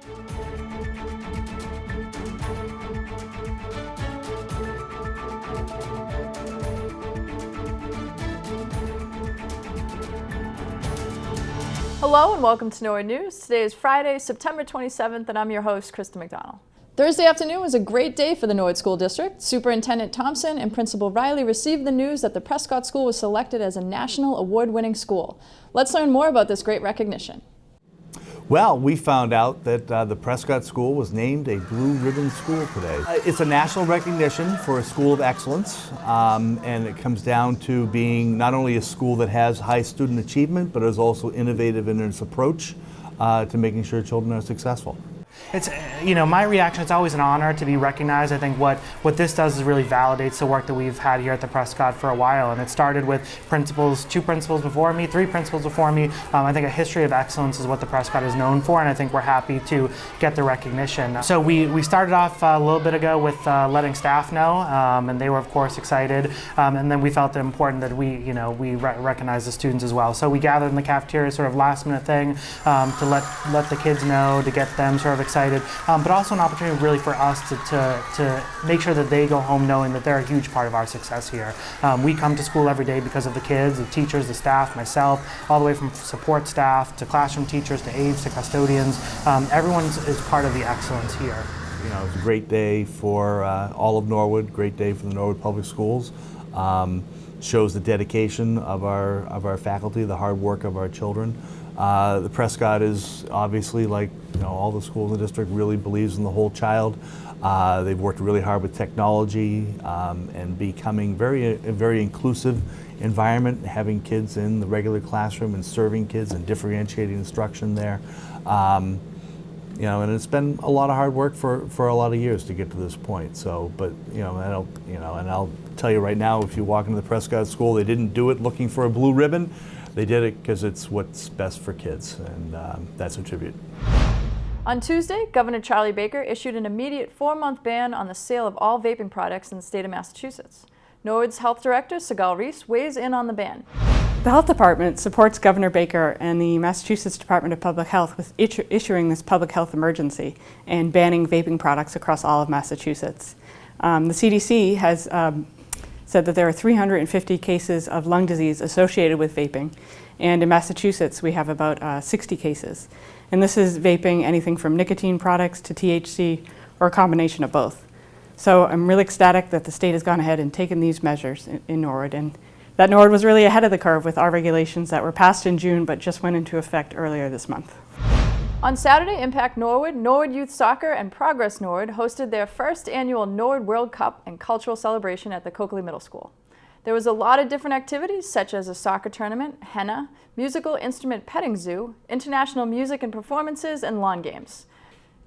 Hello and welcome to Norwood News. Today is Friday, September 27th, and I'm your host, Krista McDonald. Thursday afternoon was a great day for the Norwood School District. Superintendent Thompson and Principal Riley received the news that the Prescott School was selected as a national award-winning school. Let's learn more about this great recognition. Well, we found out that the Prescott School was named a Blue Ribbon School today. It's a national recognition for a school of excellence, and it comes down to being not only a school that has high student achievement, but is also innovative in its approach to making sure children are successful. It's, my reaction, it's always an honor to be recognized. I think what this does is really validates the work that we've had here at the Prescott for a while. And it started with two principals before me, three principals before me. I think a history of excellence is what the Prescott is known for, and I think we're happy to get the recognition. So we started off a little bit ago with letting staff know, and they were of course excited. And then we felt it important that we recognize the students as well. So we gathered in the cafeteria, sort of last minute thing, to let the kids know, to get them sort of excited, but also an opportunity really for us to make sure that they go home knowing that they're a huge part of our success here. We come to school every day because of the kids, the teachers, the staff, myself, all the way from support staff to classroom teachers to aides to custodians. Everyone is part of the excellence here. It's a great day for all of Norwood, great day for the Norwood Public Schools. Shows the dedication of our faculty, the hard work of our children. The Prescott is obviously, like all the schools in the district, really believes in the whole child. They've worked really hard with technology and becoming a very inclusive environment, having kids in the regular classroom and serving kids and differentiating instruction there. And it's been a lot of hard work for a lot of years to get to this point. So, but and I'll tell you right now, if you walk into the Prescott School, they didn't do it looking for a blue ribbon. They did it because it's what's best for kids, and that's a tribute. On Tuesday, Governor Charlie Baker issued an immediate 4-month ban on the sale of all vaping products in the state of Massachusetts. Norwood's Health Director, Sigal Reese, weighs in on the ban. The Health Department supports Governor Baker and the Massachusetts Department of Public Health with issuing this public health emergency and banning vaping products across all of Massachusetts. The CDC has said that there are 350 cases of lung disease associated with vaping, and in Massachusetts we have about 60 cases. And this is vaping anything from nicotine products to THC or a combination of both. So I'm really ecstatic that the state has gone ahead and taken these measures in Norwood, and that Norwood was really ahead of the curve with our regulations that were passed in June but just went into effect earlier this month. On Saturday, Impact Norwood, Norwood Youth Soccer, and Progress Norwood hosted their first annual Norwood World Cup and cultural celebration at the Coakley Middle School. There was a lot of different activities, such as a soccer tournament, henna, musical instrument petting zoo, international music and performances, and lawn games.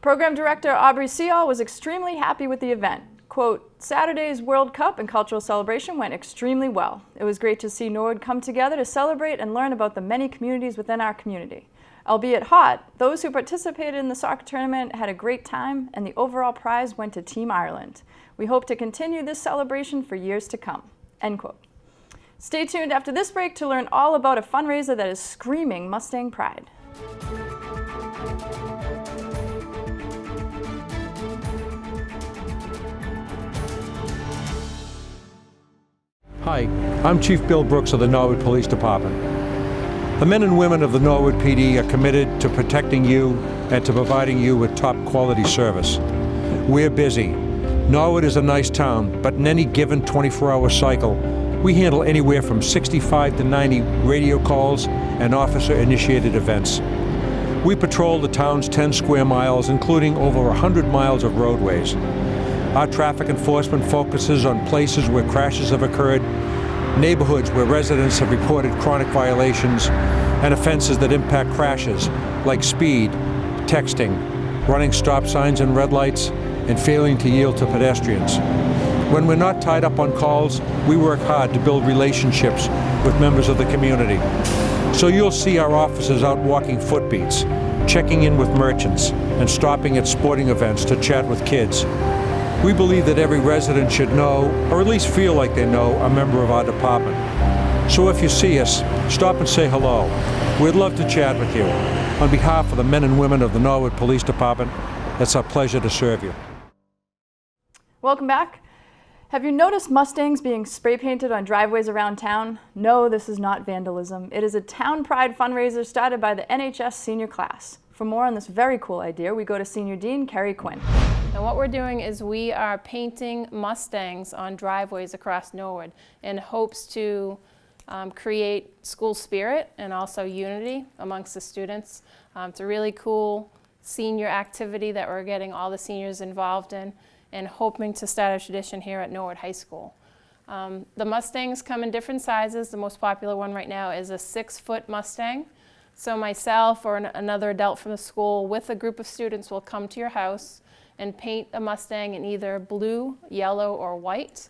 Program Director Aubrey Seall was extremely happy with the event. Quote, Saturday's World Cup and cultural celebration went extremely well. It was great to see Norwood come together to celebrate and learn about the many communities within our community. Albeit hot, those who participated in the soccer tournament had a great time, and the overall prize went to Team Ireland. We hope to continue this celebration for years to come. End quote. Stay tuned after this break to learn all about a fundraiser that is screaming Mustang pride. Hi, I'm Chief Bill Brooks of the Norwood Police Department. The men and women of the Norwood PD are committed to protecting you and to providing you with top quality service. We're busy. Norwood is a nice town, but in any given 24-hour cycle, we handle anywhere from 65 to 90 radio calls and officer-initiated events. We patrol the town's 10 square miles, including over 100 miles of roadways. Our traffic enforcement focuses on places where crashes have occurred, neighborhoods where residents have reported chronic violations, and offenses that impact crashes like speed, texting, running stop signs and red lights, and failing to yield to pedestrians. When we're not tied up on calls, we work hard to build relationships with members of the community. So you'll see our officers out walking footbeats, checking in with merchants, and stopping at sporting events to chat with kids. We believe that every resident should know, or at least feel like they know, a member of our department. So if you see us, stop and say hello. We'd love to chat with you. On behalf of the men and women of the Norwood Police Department, it's a pleasure to serve you. Welcome back. Have you noticed Mustangs being spray painted on driveways around town? No, this is not vandalism. It is a town pride fundraiser started by the NHS senior class. For more on this very cool idea, we go to Senior Dean Carrie Quinn. And what we're doing is we are painting Mustangs on driveways across Norwood in hopes to create school spirit and also unity amongst the students. It's a really cool senior activity that we're getting all the seniors involved in and hoping to start a tradition here at Norwood High School. The Mustangs come in different sizes. The most popular one right now is a 6-foot Mustang. So myself or another adult from the school with a group of students will come to your house and paint a Mustang in either blue, yellow, or white.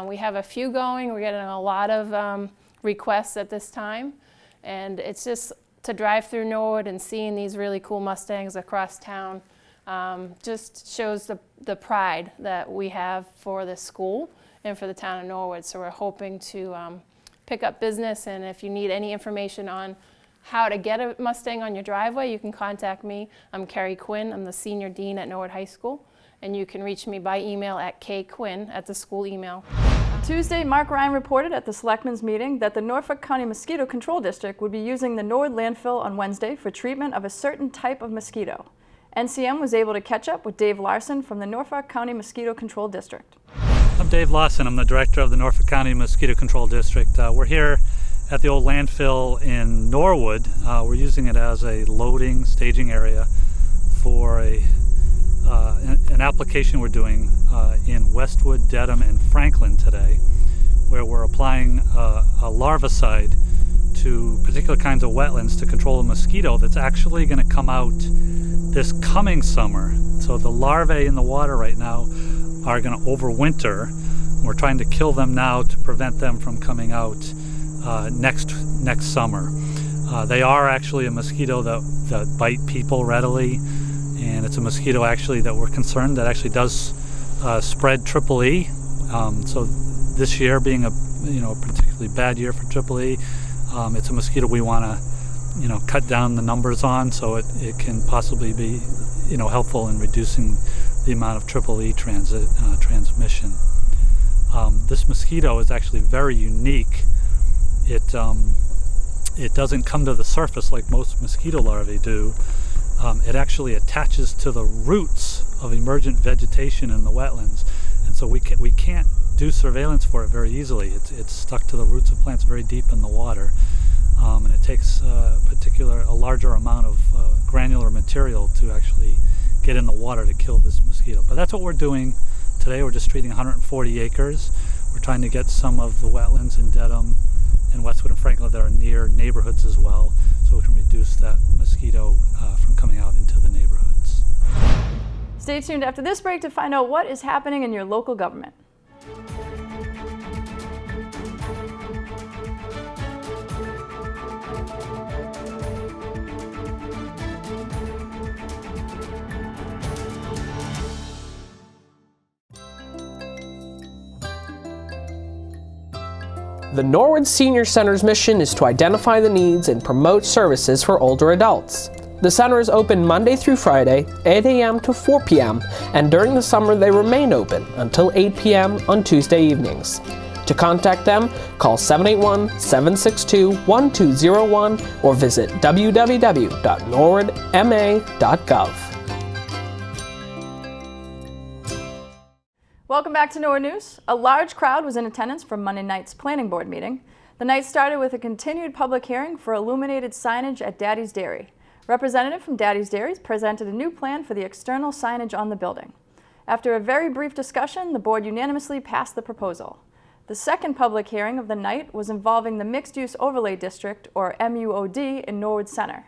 We have a few going. We're getting a lot of requests at this time. And it's just to drive through Norwood and seeing these really cool Mustangs across town just shows the pride that we have for this school and for the town of Norwood. So we're hoping to pick up business, and if you need any information on how to get a Mustang on your driveway, you can contact me. I'm Carrie Quinn. I'm the Senior Dean at Norwood High School, and you can reach me by email at kquinn at the school email. Tuesday, Mark Ryan reported at the Selectmen's meeting that the Norfolk County Mosquito Control District would be using the Norwood landfill on Wednesday for treatment of a certain type of mosquito. NCM was able to catch up with Dave Larson from the Norfolk County Mosquito Control District. I'm Dave Larson. I'm the director of the Norfolk County Mosquito Control District. We're here at the old landfill in Norwood. We're using it as a loading, staging area for an application we're doing in Westwood, Dedham, and Franklin today, where we're applying a larvicide to particular kinds of wetlands to control a mosquito that's actually going to come out this coming summer. So the larvae in the water right now are going to overwinter. We're trying to kill them now to prevent them from coming out next summer. They are actually a mosquito that bite people readily, and it's a mosquito actually that we're concerned that actually does spread triple E. So this year being a particularly bad year for triple E, it's a mosquito we want to cut down the numbers on, so it can possibly be helpful in reducing the amount of triple E transmission. This mosquito is actually very unique. It doesn't come to the surface like most mosquito larvae do. It actually attaches to the roots of emergent vegetation in the wetlands, and so we can't do surveillance for it very easily. It's stuck to the roots of plants very deep in the water, and it takes a larger amount of granular material to actually get in the water to kill this mosquito. But that's what we're doing today. We're just treating 140 acres. We're trying to get some of the wetlands in Dedham and Westwood and Franklin that are near neighborhoods as well, so we can reduce that mosquito from coming out into the neighborhoods. Stay tuned after this break to find out what is happening in your local government. The Norwood Senior Center's mission is to identify the needs and promote services for older adults. The center is open Monday through Friday, 8 a.m. to 4 p.m., and during the summer they remain open until 8 p.m. on Tuesday evenings. To contact them, call 781-762-1201 or visit www.norwoodma.gov. Welcome back to Norwood News. A large crowd was in attendance for Monday night's planning board meeting. The night started with a continued public hearing for illuminated signage at Daddy's Dairy. Representative from Daddy's Dairy presented a new plan for the external signage on the building. After a very brief discussion, the board unanimously passed the proposal. The second public hearing of the night was involving the Mixed Use Overlay District, or MUOD, in Norwood Center.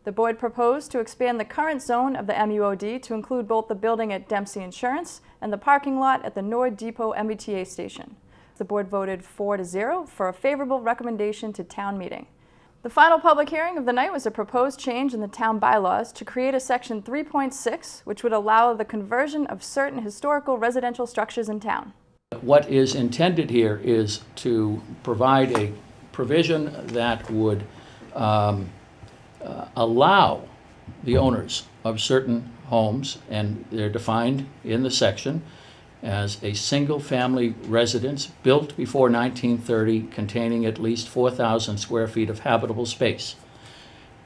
The board proposed to expand the current zone of the MUOD to include both the building at Dempsey Insurance and the parking lot at the Norwood Depot MBTA station. The board voted 4-0 for a favorable recommendation to town meeting. The final public hearing of the night was a proposed change in the town bylaws to create a section 3.6, which would allow the conversion of certain historical residential structures in town. What is intended here is to provide a provision that would allow the owners of certain homes, and they're defined in the section as a single-family residence built before 1930 containing at least 4,000 square feet of habitable space.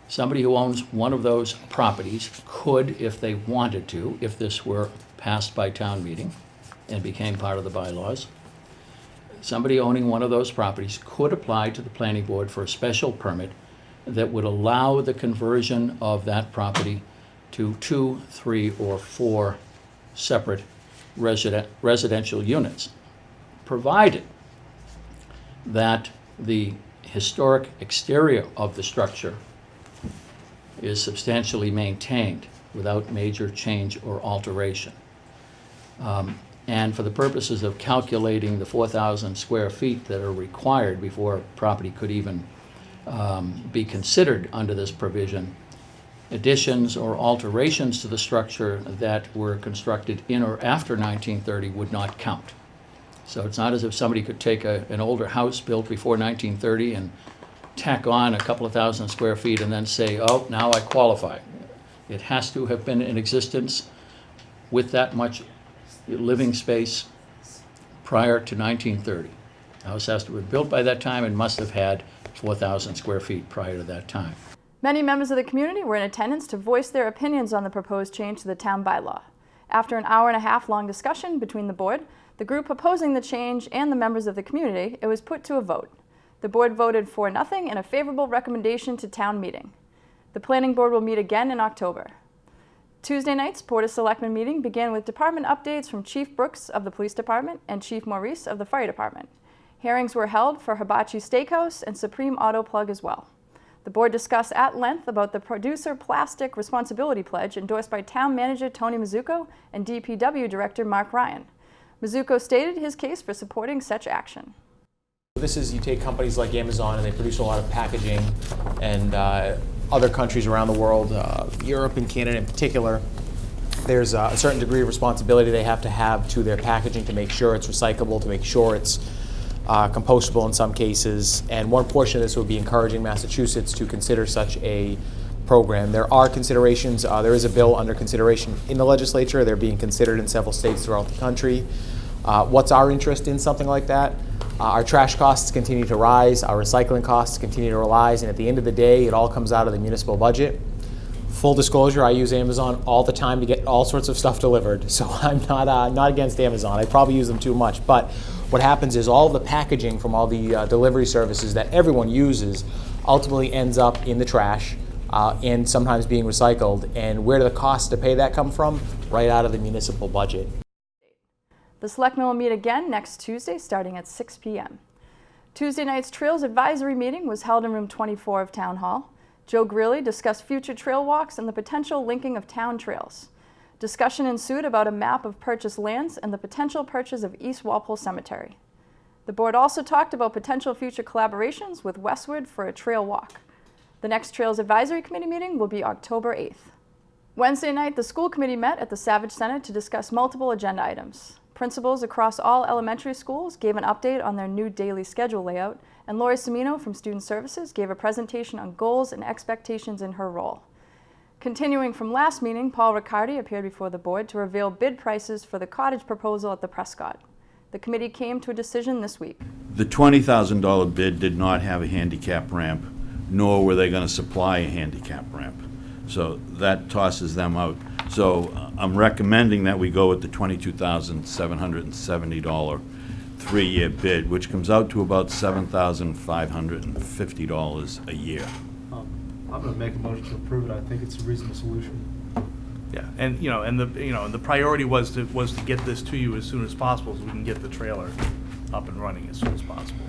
Somebody who owns one of those properties could, if they wanted to, if this were passed by town meeting and became part of the bylaws, somebody owning one of those properties could apply to the planning board for a special permit that would allow the conversion of that property to 2, 3, or 4 separate residential units, provided that the historic exterior of the structure is substantially maintained without major change or alteration. And for the purposes of calculating the 4,000 square feet that are required before property could even be considered under this provision, additions or alterations to the structure that were constructed in or after 1930 would not count. So it's not as if somebody could take an older house built before 1930 and tack on a couple of thousand square feet and then say, oh, now I qualify. It has to have been in existence with that much living space prior to 1930. The house has to have been built by that time and must have had 4,000 square feet prior to that time. Many members of the community were in attendance to voice their opinions on the proposed change to the town bylaw. After an hour-and-a-half long discussion between the board, the group opposing the change, and the members of the community, it was put to a vote. The board voted 4-0 in a favorable recommendation to town meeting. The planning board will meet again in October. Tuesday night's Board of Selectmen meeting began with department updates from Chief Brooks of the Police Department and Chief Maurice of the Fire Department. Hearings were held for Hibachi Steakhouse and Supreme Auto Plug as well. The board discussed at length about the Producer Plastic Responsibility Pledge endorsed by Town Manager Tony Mazzucco and DPW Director Mark Ryan. Mazzucco stated his case for supporting such action. This is, you take companies like Amazon and they produce a lot of packaging, and other countries around the world, Europe and Canada in particular, there's a certain degree of responsibility they have to have to their packaging to make sure it's recyclable, to make sure it's compostable in some cases, and one portion of this would be encouraging Massachusetts to consider such a program. There are considerations, there is a bill under consideration in the legislature, they're being considered in several states throughout the country. What's our interest in something like that? Our trash costs continue to rise, our recycling costs continue to rise, and at the end of the day, it all comes out of the municipal budget. Full disclosure, I use Amazon all the time to get all sorts of stuff delivered, so I'm not against Amazon. I probably use them too much, but what happens is all the packaging from all the delivery services that everyone uses ultimately ends up in the trash and sometimes being recycled. And where do the costs to pay that come from? Right out of the municipal budget. The Selectmen will meet again next Tuesday starting at 6 p.m. Tuesday night's Trails Advisory meeting was held in room 24 of Town Hall. Joe Greeley discussed future trail walks and the potential linking of town trails. Discussion ensued about a map of purchased lands and the potential purchase of East Walpole Cemetery. The board also talked about potential future collaborations with Westwood for a trail walk. The next Trails Advisory Committee meeting will be October 8th. Wednesday night, the school committee met at the Savage Center to discuss multiple agenda items. Principals across all elementary schools gave an update on their new daily schedule layout, and Lori Semino from Student Services gave a presentation on goals and expectations in her role. Continuing from last meeting, Paul Riccardi appeared before the board to reveal bid prices for the cottage proposal at the Prescott. The committee came to a decision this week. The $20,000 bid did not have a handicap ramp, nor were they going to supply a handicap ramp. So that tosses them out. So I'm recommending that we go with the $22,770 three-year bid, which comes out to about $7,550 a year. I'm going to make a motion to approve it. I think it's a reasonable solution. Yeah, and the priority was to get this to you as soon as possible, so we can get the trailer up and running as soon as possible.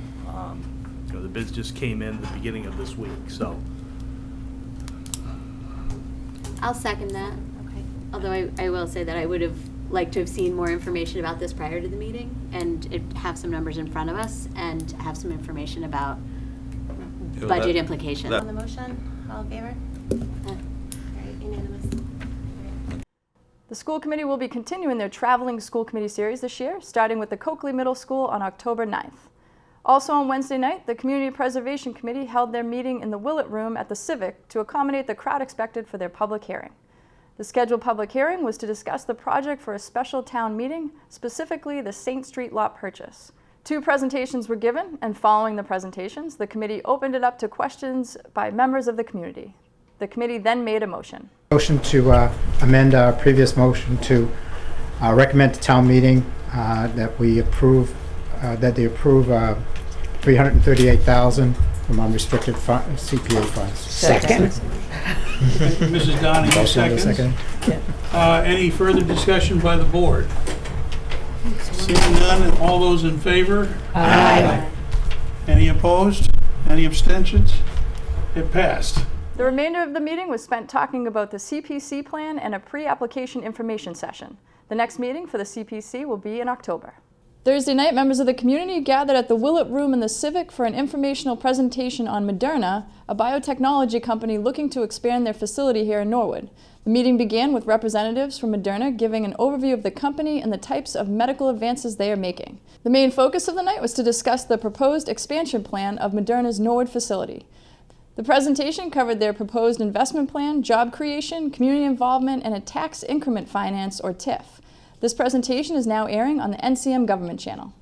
The bids just came in the beginning of this week, so. I'll second that. Okay. Although I will say that I would have liked to have seen more information about this prior to the meeting and have some numbers in front of us and have some information about budget implications. On the motion, all in favor? All right, unanimous. The school committee will be continuing their traveling school committee series this year, starting with the Coakley Middle School on October 9th. Also on Wednesday night, the Community Preservation Committee held their meeting in the Willett Room at the Civic to accommodate the crowd expected for their public hearing. The scheduled public hearing was to discuss the project for a special town meeting, specifically the Saint Street lot purchase. 2 presentations were given, and following the presentations, the committee opened it up to questions by members of the community. The committee then made a motion. Motion to amend our previous motion to recommend to town meeting that they approve $338,000 from unrestricted CPA funds. Second. Mrs. Donahue, seconds. Any further discussion by the board? Seeing none, all those in favor? Aye. Any opposed? Any abstentions? It passed. The remainder of the meeting was spent talking about the CPC plan and a pre-application information session. The next meeting for the CPC will be in October. Thursday night, members of the community gathered at the Willett Room in the Civic for an informational presentation on Moderna, a biotechnology company looking to expand their facility here in Norwood. The meeting began with representatives from Moderna giving an overview of the company and the types of medical advances they are making. The main focus of the night was to discuss the proposed expansion plan of Moderna's Norwood facility. The presentation covered their proposed investment plan, job creation, community involvement, and a tax increment finance, or TIF. This presentation is now airing on the NCM government channel.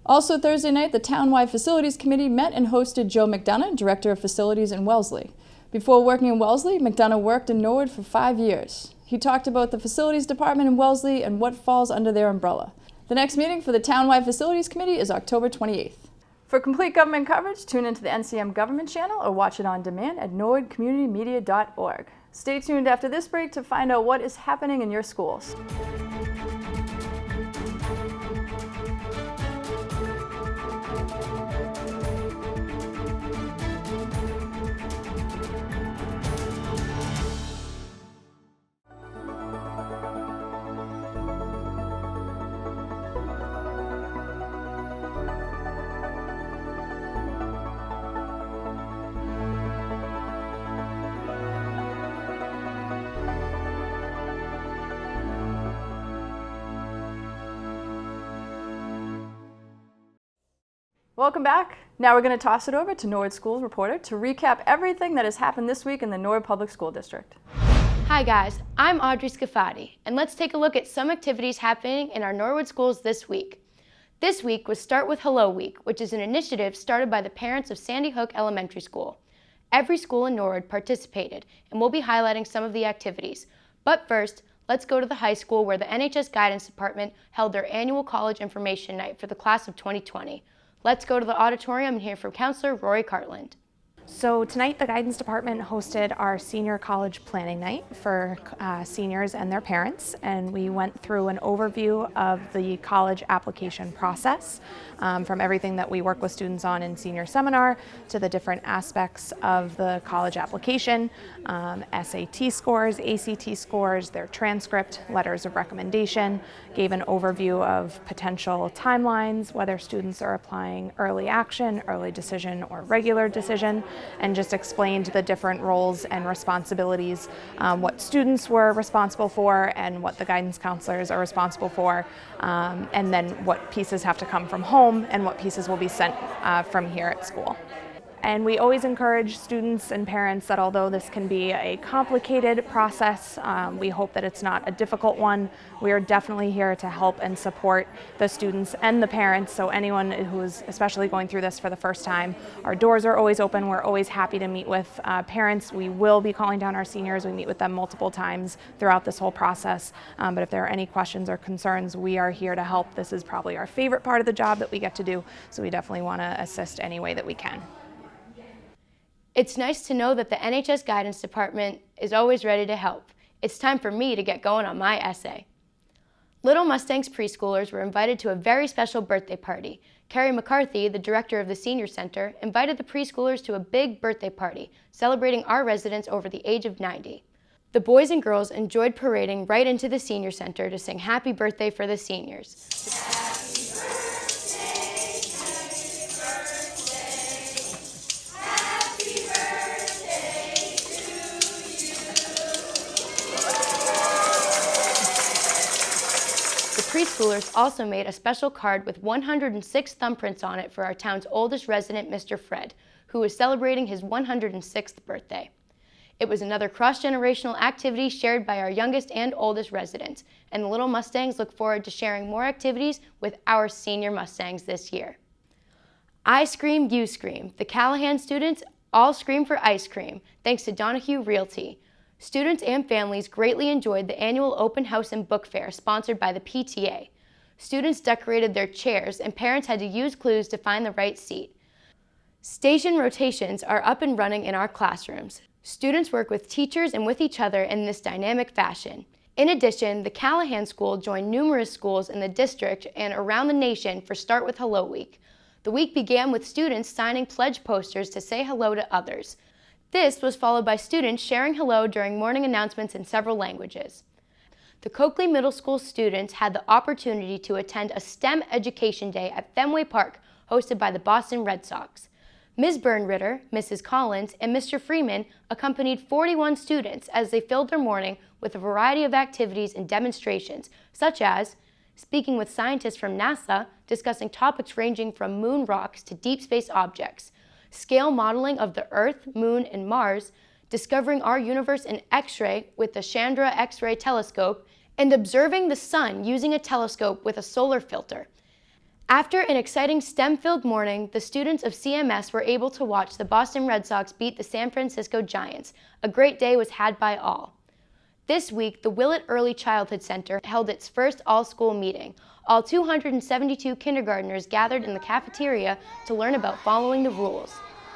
Also Thursday night, the Townwide Facilities Committee met and hosted Joe McDonough, Director of Facilities in Wellesley. Before working in Wellesley, McDonough worked in Norwood for 5 years. He talked about the Facilities Department in Wellesley and what falls under their umbrella. The next meeting for the Townwide Facilities Committee is October 28th. For complete government coverage, tune into the NCM government channel or watch it on demand at norwoodcommunitymedia.org. Stay tuned after this break to find out what is happening in your schools. Welcome back. Now we're going to toss it over to Norwood Schools reporter to recap everything that has happened this week in the Norwood Public School District. Hi guys, I'm Audrey Scafati, and let's take a look at some activities happening in our Norwood schools this week. This week was Start with Hello Week, which is an initiative started by the parents of Sandy Hook Elementary School. Every school in Norwood participated, and we'll be highlighting some of the activities. But first, let's go to the high school where the NHS Guidance Department held their annual college information night for the class of 2020. Let's go to the auditorium and hear from Counselor Rory Cartland. So tonight the Guidance Department hosted our senior college planning night for seniors and their parents, and we went through an overview of the college application process, from everything that we work with students on in senior seminar to the different aspects of the college application, SAT scores, ACT scores, their transcript, letters of recommendation, gave an overview of potential timelines, whether students are applying early action, early decision, or regular decision, and just explained the different roles and responsibilities, what students were responsible for and what the guidance counselors are responsible for, and then what pieces have to come from home and what pieces will be sent from here at school. And we always encourage students and parents that although this can be a complicated process, we hope that it's not a difficult one. We are definitely here to help and support the students and the parents, so anyone who's especially going through this for the first time, our doors are always open. We're always happy to meet with parents. We will be calling down our seniors. We meet with them multiple times throughout this whole process, but if there are any questions or concerns, we are here to help. This is probably our favorite part of the job that we get to do, so we definitely want to assist any way that we can. It's nice to know that the NHS Guidance Department is always ready to help. It's time for me to get going on my essay. Little Mustangs preschoolers were invited to a very special birthday party. Carrie McCarthy, the director of the Senior Center, invited the preschoolers to a big birthday party, celebrating our residents over the age of 90. The boys and girls enjoyed parading right into the Senior Center to sing happy birthday for the seniors. The Preschoolers also made a special card with 106 thumbprints on it for our town's oldest resident, Mr. Fred, who was celebrating his 106th birthday. It was another cross-generational activity shared by our youngest and oldest residents, and the Little Mustangs look forward to sharing more activities with our senior Mustangs this year. I Scream, You Scream. The Callahan students all scream for ice cream, thanks to Donahue Realty. Students and families greatly enjoyed the annual open house and book fair sponsored by the PTA. Students decorated their chairs, and parents had to use clues to find the right seat. Station rotations are up and running in our classrooms. Students work with teachers and with each other in this dynamic fashion. In addition, the Callahan School joined numerous schools in the district and around the nation for Start with Hello Week. The week began with students signing pledge posters to say hello to others. This was followed by students sharing hello during morning announcements in several languages. The Coakley Middle School students had the opportunity to attend a STEM Education Day at Fenway Park, hosted by the Boston Red Sox. Ms. Byrne-Ritter, Mrs. Collins, and Mr. Freeman accompanied 41 students as they filled their morning with a variety of activities and demonstrations, such as speaking with scientists from NASA, discussing topics ranging from moon rocks to deep space objects, scale modeling of the Earth, Moon, and Mars, discovering our universe in X-ray with the Chandra X-ray telescope, and observing the sun using a telescope with a solar filter. After an exciting STEM-filled morning, the students of CMS were able to watch the Boston Red Sox beat the San Francisco Giants. A great day was had by all. This week, the Willett Early Childhood Center held its first all-school meeting. All 272 kindergartners gathered in the cafeteria to learn about following the rules.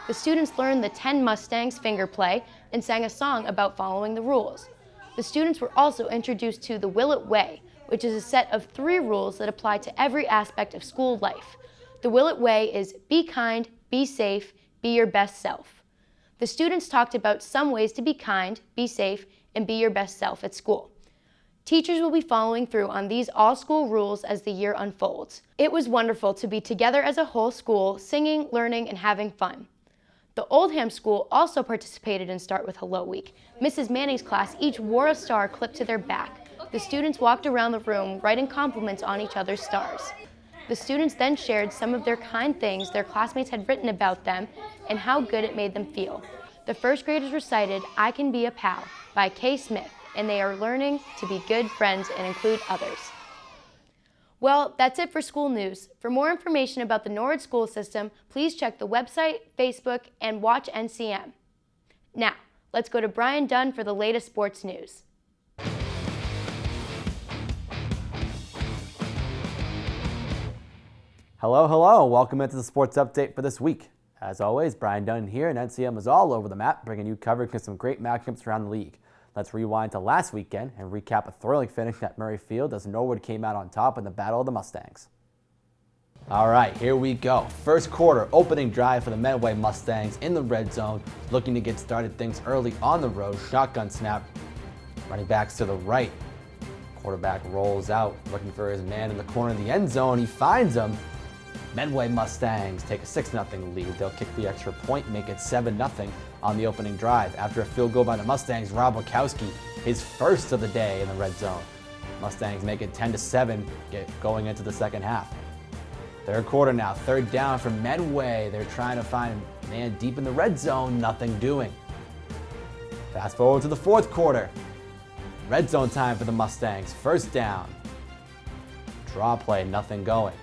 The students learned the 10 Mustangs finger play and sang a song about following the rules. The students were also introduced to the Willett Way, which is a set of 3 rules that apply to every aspect of school life. The Willett Way is be kind, be safe, be your best self. The students talked about some ways to be kind, be safe, and be your best self at school. Teachers will be following through on these all-school rules as the year unfolds. It was wonderful to be together as a whole school, singing, learning, and having fun. The Oldham School also participated in Start with Hello Week. Mrs. Manning's class each wore a star clipped to their back. The students walked around the room writing compliments on each other's stars. The students then shared some of their kind things their classmates had written about them and how good it made them feel. The first graders recited I Can Be a Pal by Kay Smith, and they are learning to be good friends and include others. Well, that's it for school news. For more information about the Norwood school system, please check the website, Facebook, and watch NCM. Now, let's go to Brian Dunn for the latest sports news. Hello, hello. Welcome into the sports update for this week. As always, Brian Dunn here, and NCM is all over the map, bringing you coverage of some great matchups around the league. Let's rewind to last weekend and recap a thrilling finish at Murray Field as Norwood came out on top in the Battle of the Mustangs. All right, here we go. First quarter, opening drive for the Medway Mustangs in the red zone, looking to get started things early on the road. Shotgun snap, running backs to the right. Quarterback rolls out, looking for his man in the corner of the end zone. He finds him. Medway Mustangs take a 6-0 lead. They'll kick the extra point, make it 7-0 on the opening drive. After a field goal by the Mustangs, Rob Wachowski, his first of the day in the red zone. Mustangs make it 10-7 going into the second half. Third quarter now, third down for Medway. They're trying to find a man deep in the red zone, nothing doing. Fast forward to the fourth quarter. Red zone time for the Mustangs. First down. Draw play, nothing going.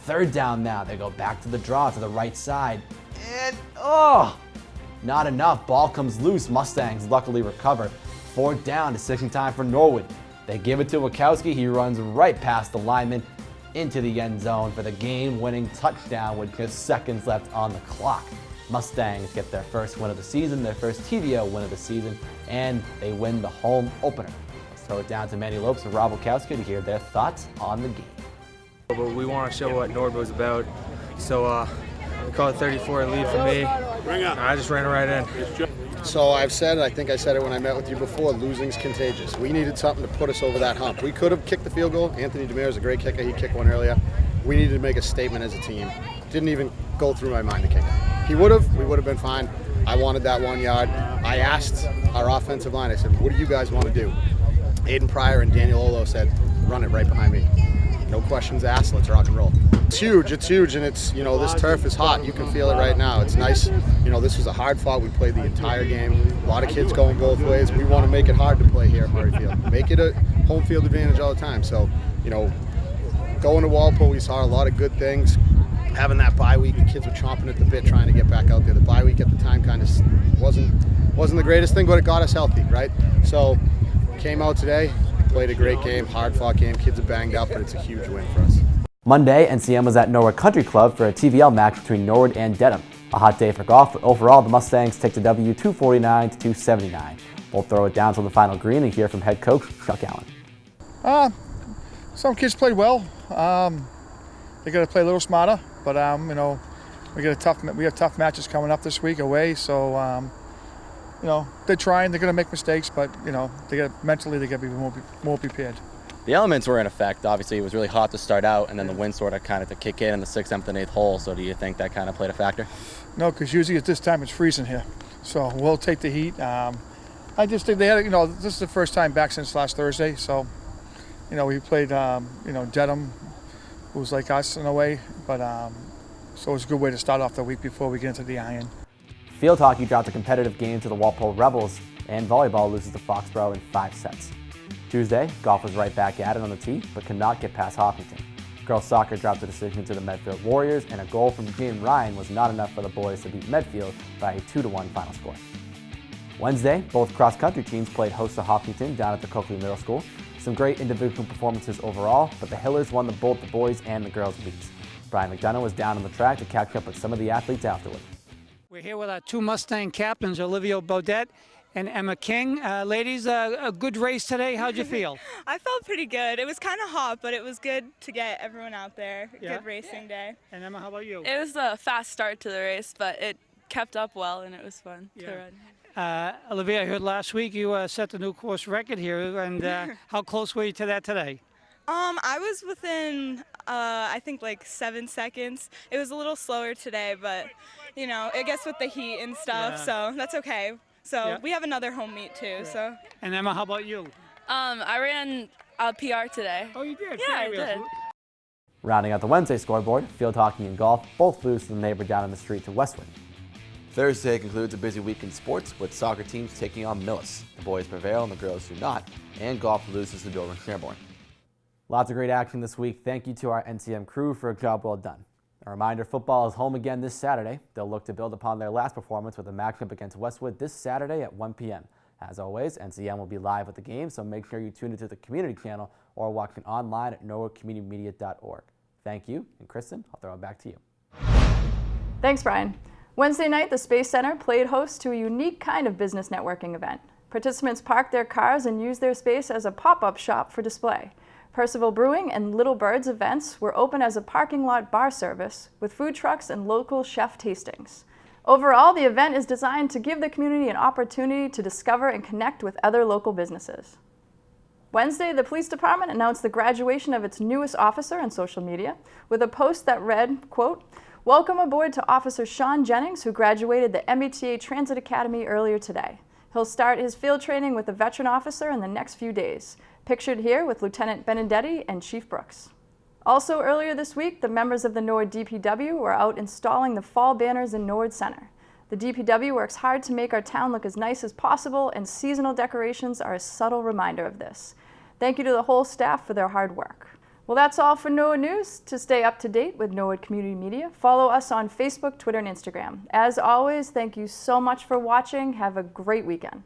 Third down now, they go back to the draw to the right side. And, not enough. Ball comes loose. Mustangs luckily recover. Fourth down, decision time for Norwood. They give it to Wachowski. He runs right past the lineman into the end zone for the game-winning touchdown with just seconds left on the clock. Mustangs get their first win of the season, their first TVO win of the season, and they win the home opener. Let's throw it down to Manny Lopes and Rob Wachowski to hear their thoughts on the game. But we want to show what Norwood was about, so we called 34 lead for me. I just ran it right in. So I think I said it when I met with you before, losing's contagious. We needed something to put us over that hump. We could have kicked the field goal. Anthony Demare is a great kicker. He kicked one earlier. We needed to make a statement as a team. Didn't even go through my mind to kick it. He would have. We would have been fine. I wanted that 1 yard. I asked our offensive line, I said, what do you guys want to do? Aiden Pryor and Daniel Olo said, run it right behind me. No questions asked. Let's rock and roll. It's huge, and it's, this turf is hot. You can feel it right now. It's nice. This was a hard fought. We played the entire game. A lot of kids going both ways. We want to make it hard to play here at Murrayfield. Make it a home field advantage all the time. So, going to Walpole, we saw a lot of good things. Having that bye week, the kids were chomping at the bit trying to get back out there. The bye week at the time kind of wasn't the greatest thing, but it got us healthy, right? So, came out today, played a great game, hard-fought game. Kids are banged up, but it's a huge win for us. Monday, NCM was at Norwood Country Club for a TVL match between Norwood and Dedham. A hot day for golf, but overall the Mustangs take the W 249 to 279. We'll throw it down to the final green and hear from head coach Chuck Allen. Some kids played well. They got to play a little smarter, but we have tough matches coming up this week away. So they're trying. They're going to make mistakes, but mentally they got to be more prepared. The elements were in effect. Obviously, it was really hot to start out, and then the wind sort of kind of to kick in the 6th, 7th, and 8th hole. So do you think that kind of played a factor? No, because usually at this time it's freezing here. So we'll take the heat. I just think they had, this is the first time back since last Thursday. So, we played, Dedham, who was like us in a way. But so it was a good way to start off the week before we get into the iron. Field hockey dropped a competitive game to the Walpole Rebels, and volleyball loses to Foxborough in 5 sets. Tuesday, golf was right back at it on the tee, but could not get past Hopkinton. Girls soccer dropped the decision to the Medfield Warriors, and a goal from Jane Ryan was not enough for the boys to beat Medfield by a 2-1 final score. Wednesday, both cross-country teams played host to Hopkinton down at the Coakley Middle School. Some great individual performances overall, but the Hillers won both the boys and the girls meets. Brian McDonough was down on the track to catch up with some of the athletes afterward. We're here with our 2 Mustang captains, Olivia Bodette and Emma King. Ladies, a good race today. How'd you feel? I felt pretty good. It was kind of hot, but it was good to get everyone out there. Yeah. Good racing day. And Emma, how about you? It was a fast start to the race, but it kept up well and it was fun to run. Olivia, I heard last week you set the new course record here, and how close were you to that today? I was within, I think like 7 seconds. It was a little slower today, but I guess with the heat and stuff, so that's okay. So we have another home meet too. So. And Emma, how about you? I ran a PR today. Oh, you did? Yeah, I did. Rounding out the Wednesday scoreboard, field hockey and golf both lose to the neighbor down on the street to Westwood. Thursday concludes a busy week in sports with soccer teams taking on Millis. The boys prevail and the girls do not, and golf loses to Dover and Sherborne. Lots of great action this week. Thank you to our NCM crew for a job well done. A reminder, football is home again this Saturday. They'll look to build upon their last performance with a matchup against Westwood this Saturday at 1 p.m. As always, NCM will be live with the game, so make sure you tune into the community channel or watch it online at norwoodcommunitymedia.org. Thank you, and Kristen, I'll throw it back to you. Thanks, Brian. Wednesday night, the Space Center played host to a unique kind of business networking event. Participants parked their cars and used their space as a pop-up shop for display. Percival Brewing and Little Birds events were open as a parking lot bar service with food trucks and local chef tastings. Overall, the event is designed to give the community an opportunity to discover and connect with other local businesses. Wednesday, the police department announced the graduation of its newest officer on social media with a post that read, quote, "Welcome aboard to Officer Sean Jennings, who graduated the MBTA Transit Academy earlier today. He'll start his field training with a veteran officer in the next few days. Pictured here with Lieutenant Benedetti and Chief Brooks." Also earlier this week, the members of the Norwood DPW were out installing the fall banners in Norwood Center. The DPW works hard to make our town look as nice as possible, and seasonal decorations are a subtle reminder of this. Thank you to the whole staff for their hard work. Well, that's all for Norwood News. To stay up to date with Norwood Community Media, follow us on Facebook, Twitter, and Instagram. As always, thank you so much for watching. Have a great weekend.